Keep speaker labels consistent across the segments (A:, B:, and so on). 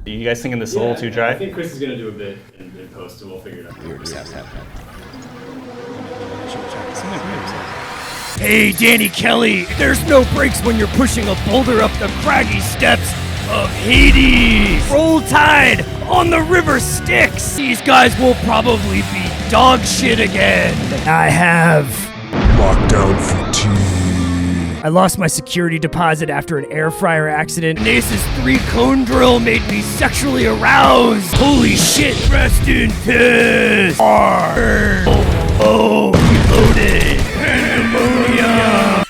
A: Are you guys thinking this is a little too dry?
B: I think Chris is going to do a bit in post, and we'll figure it out.
C: Hey, Danny Kelly, there's no brakes when you're pushing a boulder up the craggy steps of Hades. Roll Tide on the river Styx. These guys will probably be dog shit again. I have
D: lockdown fatigue.
C: I lost my security deposit after an air fryer accident. Nace's 3-cone drill made me sexually aroused. Holy shit, rest in piss. Oh, reloaded. Pandemonium.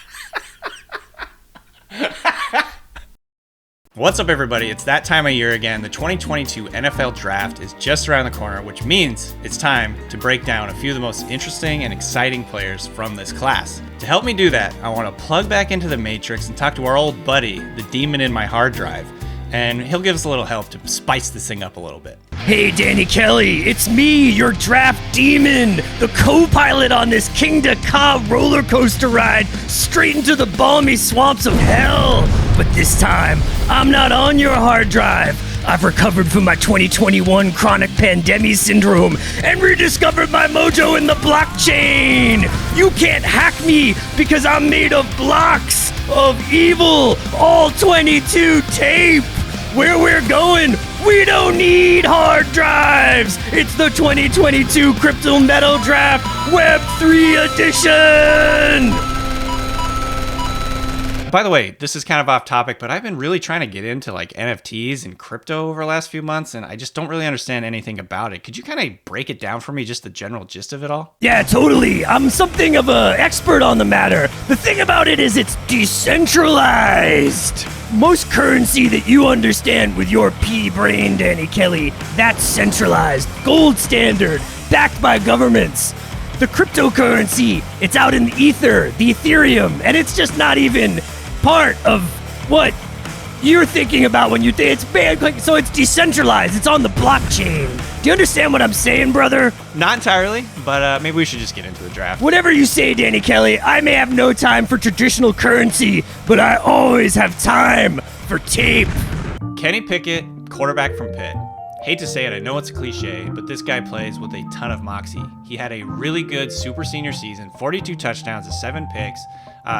A: What's up, everybody? It's that time of year again. The 2022 NFL Draft is just around the corner, which means it's time to break down a few of the most interesting and exciting players from this class. To help me do that, I want to plug back into the Matrix and talk to our old buddy, the demon in my hard drive, and he'll give us a little help to spice this thing up a little bit.
C: Hey, Danny Kelly, it's me, your draft demon, the co-pilot on this King to Ka roller coaster ride straight into the balmy swamps of hell. But this time, I'm not on your hard drive. I've recovered from my 2021 chronic pandemic syndrome and rediscovered my mojo in the blockchain. You can't hack me because I'm made of blocks of evil, all 22 tape. Where we're going, we don't need hard drives. It's the 2022 Crypto Metal Draft Web3 edition.
A: By the way, this is kind of off topic, but I've been really trying to get into like NFTs and crypto over the last few months, and I just don't really understand anything about it. Could you kind of break it down for me, just the general gist of it all?
C: Yeah, totally. I'm something of an expert on the matter. The thing about it is it's decentralized. Most currency that you understand with your pea brain, Danny Kelly, that's centralized, gold standard, backed by governments. The cryptocurrency, it's out in the ether, the Ethereum, and it's just not even part of what you're thinking about when you think it's bad. So it's decentralized, it's on the blockchain. Do you understand what I'm saying, brother?
A: Not entirely, but maybe we should just get into the draft.
C: Whatever you say, Danny Kelly, I may have no time for traditional currency, but I always have time for tape.
A: Kenny Pickett, quarterback from Pitt. Hate to say it, I know it's a cliche, but this guy plays with a ton of moxie. He had a really good super senior season, 42 touchdowns and 7 picks.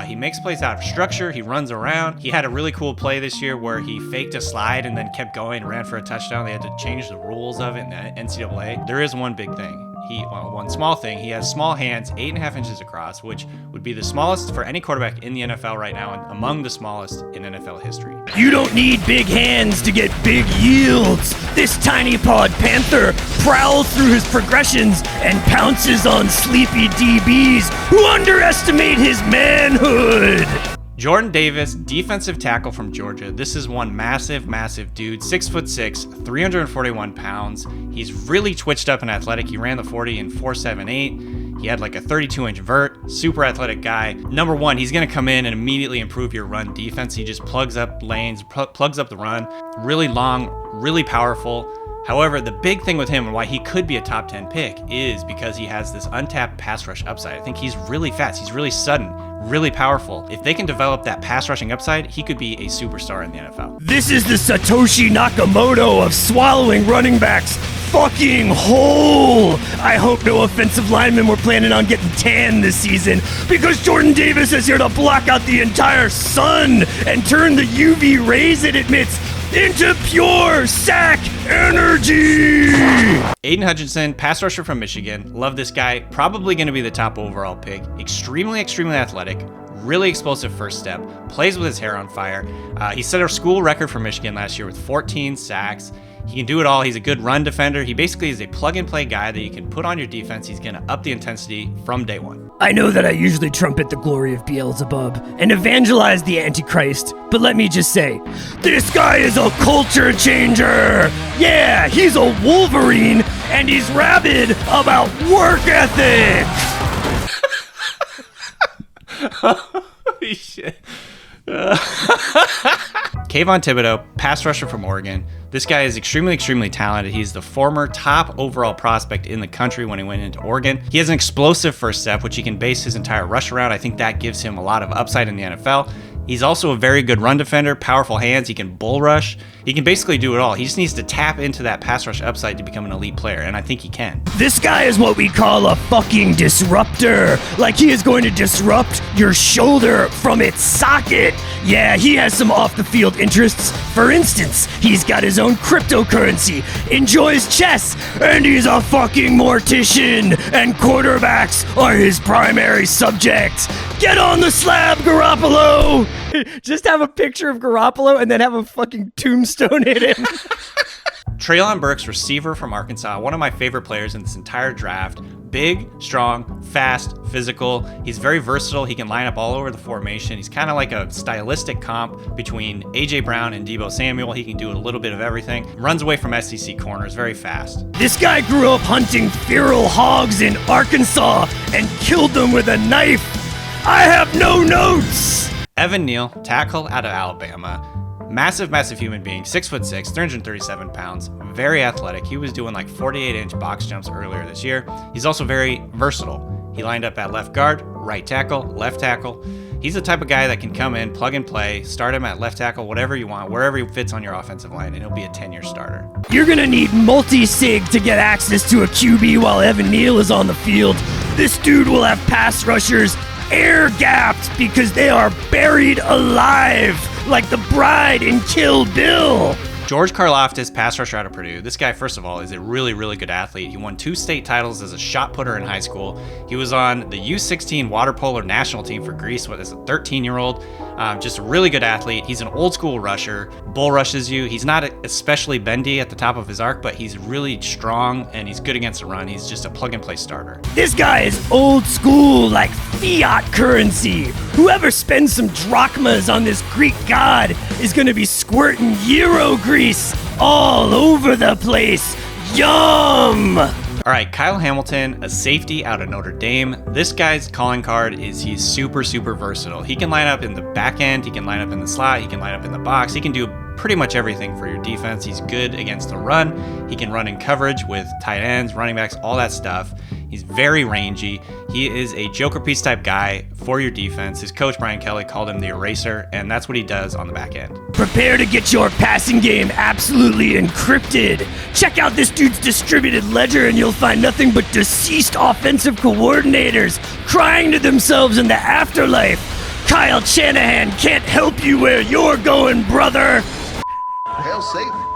A: He makes plays out of structure, he runs around. He had a really cool play this year where he faked a slide and then kept going and ran for a touchdown. They had to change the rules of it in the NCAA. There is one big thing. One small thing, he has small hands, 8.5 inches across, which would be the smallest for any quarterback in the NFL right now and among the smallest in NFL history.
C: You don't need big hands to get big yields. This tiny pawed panther prowls through his progressions and pounces on sleepy DBs who underestimate his manhood.
A: Jordan Davis, defensive tackle from Georgia. This is one massive dude, 6'6", 341 pounds. He's really twitched up and athletic. He ran the 40 in 4.78. He had like a 32-inch vert, super athletic guy. Number one, he's gonna come in and immediately improve your run defense. He just plugs up lanes, plugs up the run. Really long, really powerful. However, the big thing with him and why he could be a top 10 pick is because he has this untapped pass rush upside. I think he's really fast, he's really sudden, really powerful. If they can develop that pass rushing upside, he could be a superstar in the NFL.
C: This is the Satoshi Nakamoto of swallowing running backs fucking whole. I hope no offensive linemen were planning on getting tan this season because Jordan Davis is here to block out the entire sun and turn the UV rays it emits into pure sack energy.
A: Aidan Hutchinson, pass rusher from Michigan. Love this guy. Probably going to be the top overall pick. Extremely athletic. Really explosive first step. Plays with his hair on fire. He set a school record for Michigan last year with 14 sacks. He can do it all. He's a good run defender. He basically is a plug-and-play guy that you can put on your defense. He's going to up the intensity from day one.
C: I know that I usually trumpet the glory of Beelzebub and evangelize the Antichrist, but let me just say, this guy is a culture changer! Yeah, he's a Wolverine, and he's rabid about work ethic!
A: Holy shit. KAYVON THIBODEAUX, pass rusher from Oregon. This guy is extremely talented. He's the former top overall prospect in the country when he went into Oregon. He has an explosive first step, which he can base his entire rush around. I think that gives him a lot of upside in the NFL. He's also a very good run defender, powerful hands, he can bull rush. He can basically do it all. He just needs to tap into that pass rush upside to become an elite player, and I think he can.
C: This guy is what we call a fucking disruptor. Like he is going to disrupt your shoulder from its socket. Yeah, he has some off-the-field interests. For instance, he's got his own cryptocurrency, enjoys chess, and he's a fucking mortician, and quarterbacks are his primary subject. Get on the slab, Garoppolo! Just have a picture of Garoppolo and then have a fucking tombstone hit him.
A: TREYLON BURKS, receiver from Arkansas, one of my favorite players in this entire draft. Big, strong, fast, physical. He's very versatile. He can line up all over the formation. He's kind of like a stylistic comp between A.J. Brown and Deebo Samuel. He can do a little bit of everything. Runs away from SEC corners, very fast.
C: This guy grew up hunting feral hogs in Arkansas and killed them with a knife. I have no notes!
A: Evan Neal, tackle out of Alabama. Massive, massive human being, 6'6", 337 pounds, very athletic. He was doing like 48-inch box jumps earlier this year. He's also very versatile. He lined up at left guard, right tackle, left tackle. He's the type of guy that can come in, plug and play, start him at left tackle, whatever you want, wherever he fits on your offensive line, and he'll be a 10-year starter.
C: You're gonna need multi-sig to get access to a QB while Evan Neal is on the field. This dude will have pass rushers air-gapped because they are buried alive, like the bride in Kill Bill.
A: George KARLAFTIS, pass rusher out of Purdue. This guy, first of all, is a really, really good athlete. He won 2 state titles as a shot putter in high school. He was on the U16 water polo national team for Greece as a 13-year-old. Just a really good athlete. He's an old school rusher, bull rushes you. He's not especially bendy at the top of his arc, but he's really strong and he's good against the run. He's just a plug and play starter.
C: This guy is old school, like fiat currency. Whoever spends some drachmas on this Greek god is gonna be squirting Euro grease all over the place. Yum!
A: All right, Kyle Hamilton, a safety out of Notre Dame. This guy's calling card is he's super, super versatile. He can line up in the back end, he can line up in the slot, he can line up in the box, he can do pretty much everything for your defense. He's good against the run. He can run in coverage with tight ends, running backs, all that stuff. He's very rangy. He is a joker piece type guy for your defense. His coach, Brian Kelly, called him the eraser, and that's what he does on the back end.
C: Prepare to get your passing game absolutely encrypted. Check out this dude's distributed ledger and you'll find nothing but deceased offensive coordinators crying to themselves in the afterlife. Kyle Shanahan can't help you where you're going, brother.
E: Hail Satan.